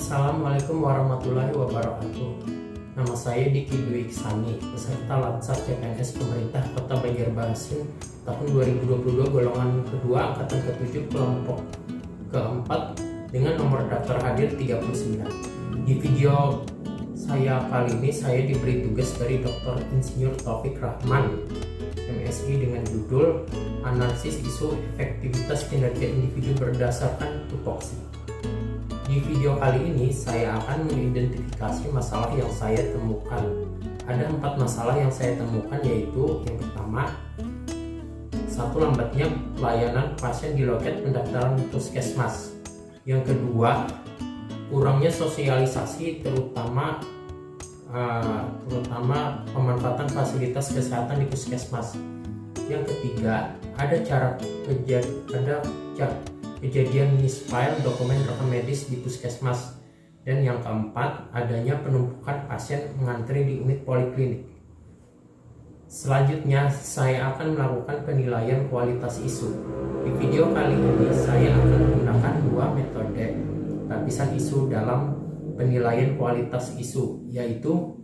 Assalamualaikum warahmatullahi wabarakatuh. Nama saya Diki Dwi Iksani, peserta Latsar CPNS Pemerintah Kota Banjarmasin tahun 2022 golongan kedua angkatan ke-7 kelompok keempat dengan nomor daftar hadir 39. Di video saya kali ini saya diberi tugas dari Dr. Insinyur Taufik Rahman, MSI, dengan judul Analisis Isu Efektivitas Kinerja Individu Berdasarkan Tupoksi. Di video kali ini saya akan mengidentifikasi masalah yang saya temukan. Ada 4 masalah yang saya temukan, yaitu yang pertama, lambatnya pelayanan pasien di loket pendaftaran puskesmas. Yang kedua, kurangnya sosialisasi terutama pemanfaatan fasilitas kesehatan di puskesmas. Yang ketiga, ada kejadian misfile dokumen rekam medis di puskesmas. Dan yang keempat, adanya penumpukan pasien mengantri di unit poliklinik. Selanjutnya, saya akan melakukan penilaian kualitas isu. Di video kali ini, saya akan menggunakan 2 metode lapisan isu dalam penilaian kualitas isu, yaitu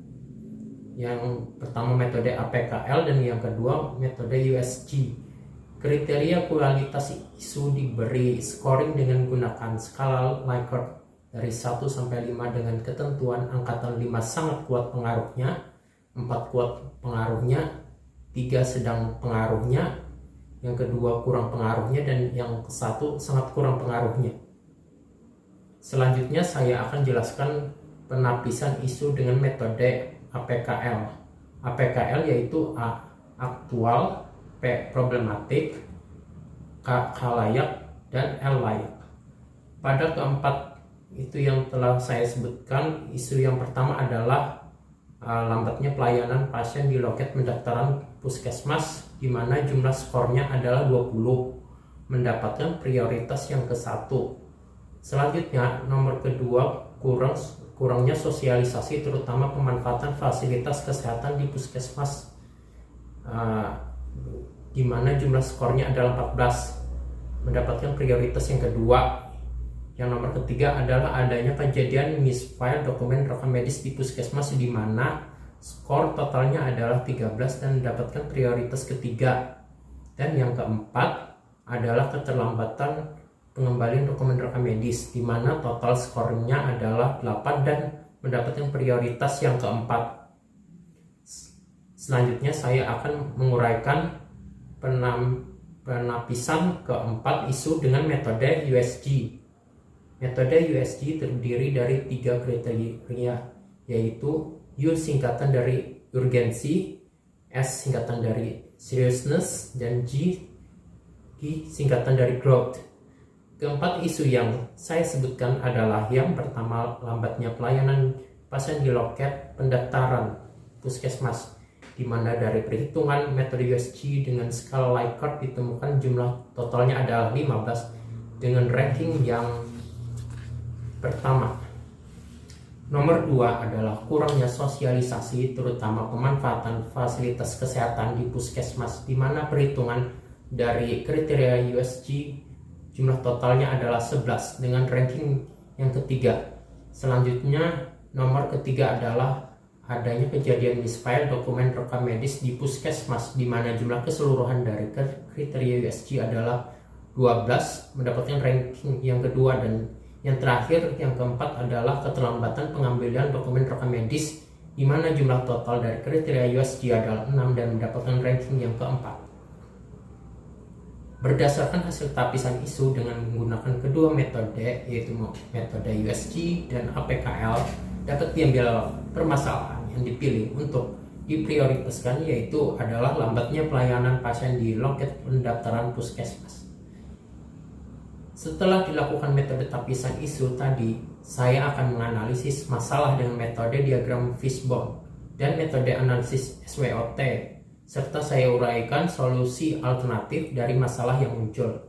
yang pertama metode APKL dan yang kedua metode USG. Kriteria kualitas isu diberi scoring dengan menggunakan skala Likert dari 1 sampai 5 dengan ketentuan angkatan 5 sangat kuat pengaruhnya, 4 kuat pengaruhnya, 3 sedang pengaruhnya, yang kedua kurang pengaruhnya, dan yang ke-1 sangat kurang pengaruhnya. Selanjutnya saya akan jelaskan penapisan isu dengan metode APKL. APKL yaitu A, aktual, P, problematik, K, layak, dan L, layak. Pada keempat itu yang telah saya sebutkan, isu yang pertama adalah lambatnya pelayanan pasien di loket pendaftaran puskesmas, di mana jumlah skornya adalah 20, mendapatkan prioritas yang ke-1. Selanjutnya, nomor kedua, kurangnya sosialisasi terutama pemanfaatan fasilitas kesehatan di puskesmas, di mana jumlah skornya adalah 14, mendapatkan prioritas yang kedua. Yang nomor ketiga adalah adanya kejadian misfile dokumen rekam medis di puskesmas, di mana skor totalnya adalah 13 dan mendapatkan prioritas ketiga. Dan yang keempat adalah keterlambatan pengembalian dokumen rekam medis, di mana total skornya adalah 8 dan mendapatkan prioritas yang keempat. Selanjutnya saya akan menguraikan penapisan keempat isu dengan metode USG. Metode USG terdiri dari 3 kriteria, yaitu U singkatan dari urgensi, S singkatan dari seriousness, dan G singkatan dari growth. Keempat isu yang saya sebutkan adalah yang pertama, lambatnya pelayanan pasien di loket pendaftaran puskesmas, di mana dari perhitungan metode USG dengan skala Likert ditemukan jumlah totalnya adalah 15 dengan ranking yang pertama. Nomor 2 adalah kurangnya sosialisasi terutama pemanfaatan fasilitas kesehatan di puskesmas, di mana perhitungan dari kriteria USG jumlah totalnya adalah 11 dengan ranking yang ketiga. Selanjutnya, nomor ketiga adalah adanya kejadian misfile dokumen rekam medis di puskesmas, di mana jumlah keseluruhan dari kriteria USG adalah 12, mendapatkan ranking yang kedua. Dan yang terakhir, yang keempat adalah keterlambatan pengambilan dokumen rekam medis, di mana jumlah total dari kriteria USG adalah 6 dan mendapatkan ranking yang keempat. Berdasarkan hasil tapisan isu dengan menggunakan kedua metode, yaitu metode USG dan APKL, dapat diambil permasalahan yang dipilih untuk diprioritaskan, yaitu adalah lambatnya pelayanan pasien di loket pendaftaran puskesmas. Setelah dilakukan metode tapisan isu tadi, saya akan menganalisis masalah dengan metode diagram fishbone dan metode analisis SWOT, serta saya uraikan solusi alternatif dari masalah yang muncul.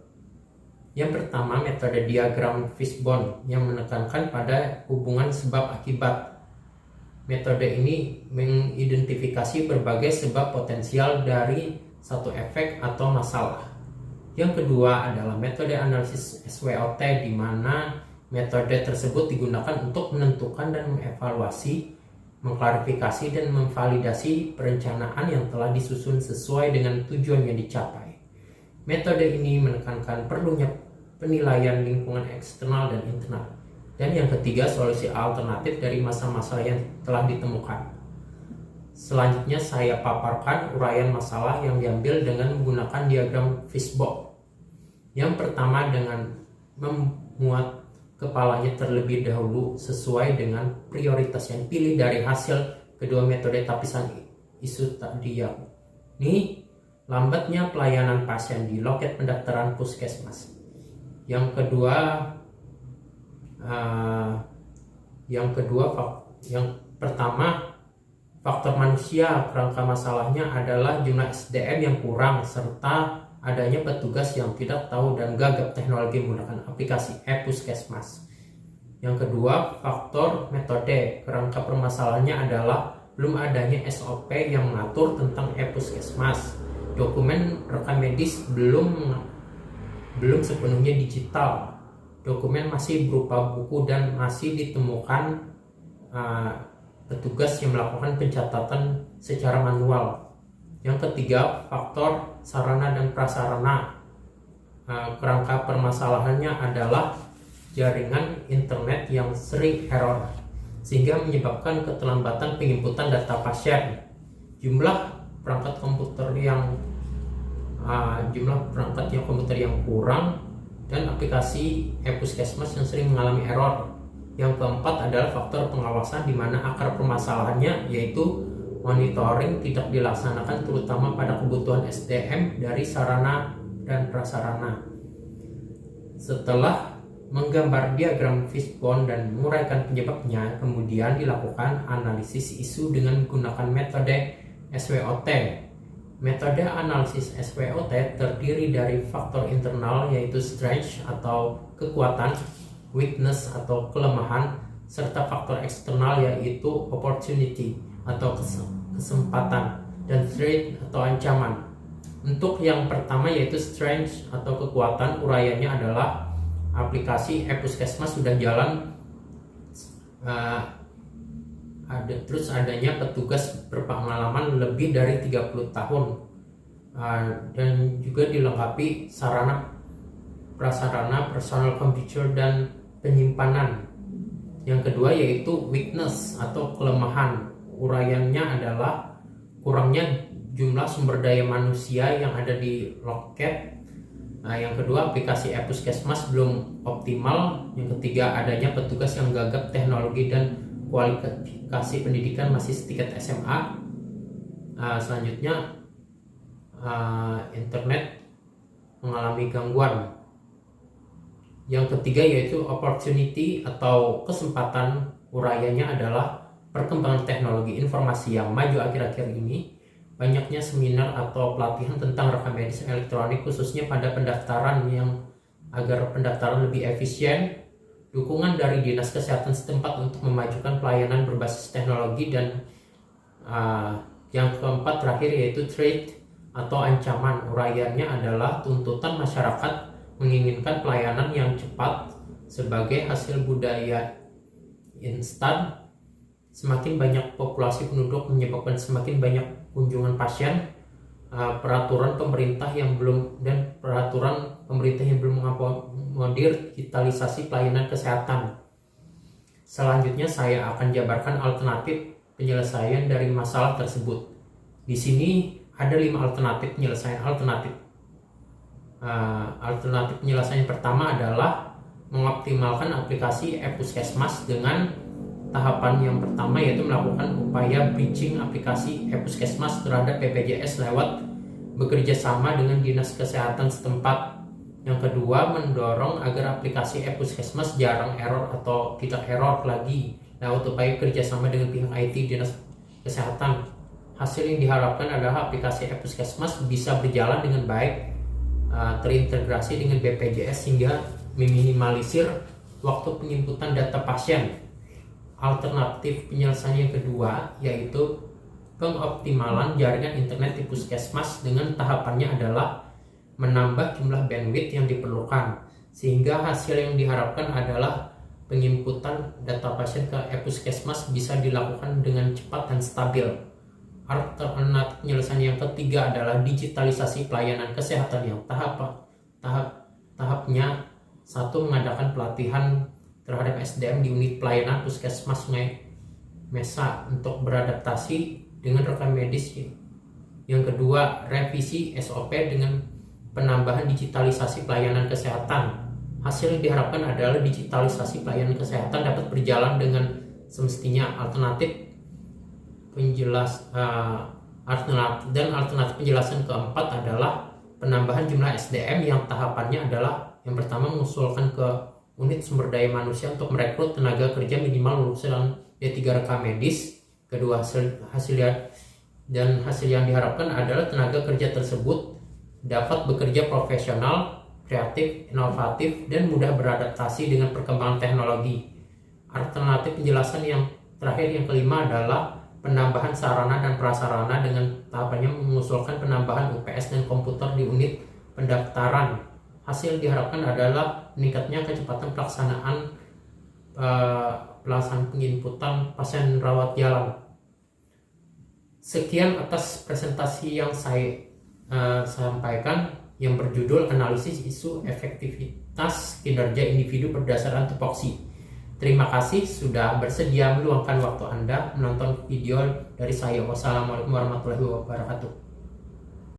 Yang pertama, metode diagram fishbone yang menekankan pada hubungan sebab akibat. Metode ini mengidentifikasi berbagai sebab potensial dari satu efek atau masalah. Yang kedua adalah metode analisis SWOT, di mana Metode tersebut digunakan untuk menentukan dan mengevaluasi, mengklarifikasi, dan memvalidasi perencanaan yang telah disusun sesuai dengan tujuan yang dicapai. Metode ini menekankan perlunya penilaian lingkungan eksternal dan internal. Dan yang ketiga, solusi alternatif dari masalah-masalah yang telah ditemukan. Selanjutnya saya paparkan uraian masalah yang diambil dengan menggunakan diagram fishbowl. Yang pertama dengan memuat kepalanya terlebih dahulu sesuai dengan prioritas yang pilih dari hasil kedua metode tapisan isu tadi, yakni lambatnya pelayanan pasien di loket pendaftaran puskesmas. Yang pertama, faktor manusia. Kerangka masalahnya adalah jumlah SDM yang kurang serta adanya petugas yang tidak tahu dan gagap teknologi menggunakan aplikasi e-puskesmas. Yang kedua, faktor metode. Kerangka permasalahannya adalah belum adanya SOP yang mengatur tentang e-puskesmas. Dokumen rekam medis belum sepenuhnya digital. Dokumen masih berupa buku dan masih ditemukan petugas yang melakukan pencatatan secara manual. Yang ketiga, faktor sarana dan prasarana. Kerangka permasalahannya adalah jaringan internet yang sering error sehingga menyebabkan keterlambatan penginputan data pasien. Jumlah perangkat komputer yang kurang dan aplikasi e-puskesmas yang sering mengalami error. Yang keempat adalah faktor pengawasan, di mana akar permasalahannya yaitu monitoring tidak dilaksanakan terutama pada kebutuhan SDM dari sarana dan prasarana. Setelah menggambar diagram fishbone dan menguraikan penyebabnya, kemudian dilakukan analisis isu dengan menggunakan metode SWOT. Metode analisis SWOT terdiri dari faktor internal yaitu strength atau kekuatan, weakness atau kelemahan, serta faktor eksternal yaitu opportunity atau kesempatan, dan threat atau ancaman. Untuk yang pertama yaitu strength atau kekuatan, uraiannya adalah aplikasi e-puskesmas sudah jalan, adanya petugas berpengalaman lebih dari 30 tahun, dan juga dilengkapi sarana prasarana, personal computer, dan penyimpanan. Yang kedua yaitu weakness atau kelemahan. Uraiannya adalah kurangnya jumlah sumber daya manusia yang ada di loket. Yang kedua, aplikasi e-puskesmas belum optimal. Yang ketiga, adanya petugas yang gagap teknologi dan kualifikasi pendidikan masih setingkat SMA. Selanjutnya, internet mengalami gangguan. Yang ketiga yaitu opportunity atau kesempatan. Uraiannya adalah perkembangan teknologi informasi yang maju akhir-akhir ini, banyaknya seminar atau pelatihan tentang rekam medis elektronik khususnya pada pendaftaran agar pendaftaran lebih efisien, dukungan dari dinas kesehatan setempat untuk memajukan pelayanan berbasis teknologi, dan yang keempat terakhir yaitu threat atau ancaman. Uraiannya adalah tuntutan masyarakat menginginkan pelayanan yang cepat sebagai hasil budaya instan. Semakin banyak populasi penduduk menyebabkan semakin banyak kunjungan pasien. Peraturan pemerintah yang belum mengakomodir digitalisasi pelayanan kesehatan. Selanjutnya saya akan jabarkan alternatif penyelesaian dari masalah tersebut. Di sini ada 5 alternatif penyelesaian alternatif. Alternatif penyelesaian pertama adalah mengoptimalkan aplikasi e-puskesmas dengan tahapan yang pertama yaitu melakukan upaya bridging aplikasi e-puskesmas terhadap BPJS lewat bekerja sama dengan dinas kesehatan setempat. Yang kedua, mendorong agar aplikasi e-puskesmas jarang error atau tidak error lagi lewat upaya kerjasama dengan pihak IT dinas kesehatan. Hasil yang diharapkan adalah aplikasi e-puskesmas bisa berjalan dengan baik, terintegrasi dengan BPJS sehingga meminimalisir waktu penginputan data pasien. Alternatif penyelesaian yang kedua yaitu pengoptimalan jaringan internet di puskesmas dengan tahapannya adalah menambah jumlah bandwidth yang diperlukan, sehingga hasil yang diharapkan adalah penginputan data pasien ke e-puskesmas bisa dilakukan dengan cepat dan stabil. Alternatif penyelesaian yang ketiga adalah digitalisasi pelayanan kesehatan yang tahapnya satu, mengadakan pelatihan terhadap SDM di unit pelayanan puskesmas Sungai Mesa untuk beradaptasi dengan rekam medis. Yang kedua, revisi SOP dengan penambahan digitalisasi pelayanan kesehatan. Hasil yang diharapkan adalah digitalisasi pelayanan kesehatan dapat berjalan dengan semestinya. Alternatif penjelasan keempat adalah penambahan jumlah SDM yang tahapannya adalah yang pertama, mengusulkan ke unit sumber daya manusia untuk merekrut tenaga kerja minimal lulusan D3 rekam medis. Kedua, hasil yang diharapkan adalah tenaga kerja tersebut dapat bekerja profesional, kreatif, inovatif, dan mudah beradaptasi dengan perkembangan teknologi. Alternatif penjelasan yang terakhir, yang kelima, adalah penambahan sarana dan prasarana dengan tahapannya mengusulkan penambahan UPS dan komputer di unit pendaftaran. Hasil diharapkan adalah meningkatnya kecepatan pelaksanaan penginputan pasien rawat jalan. Sekian atas presentasi yang saya sampaikan yang berjudul analisis isu efektivitas kinerja individu berdasarkan tupoksi. Terima kasih sudah bersedia meluangkan waktu Anda menonton video dari saya. Wassalamualaikum warahmatullahi wabarakatuh.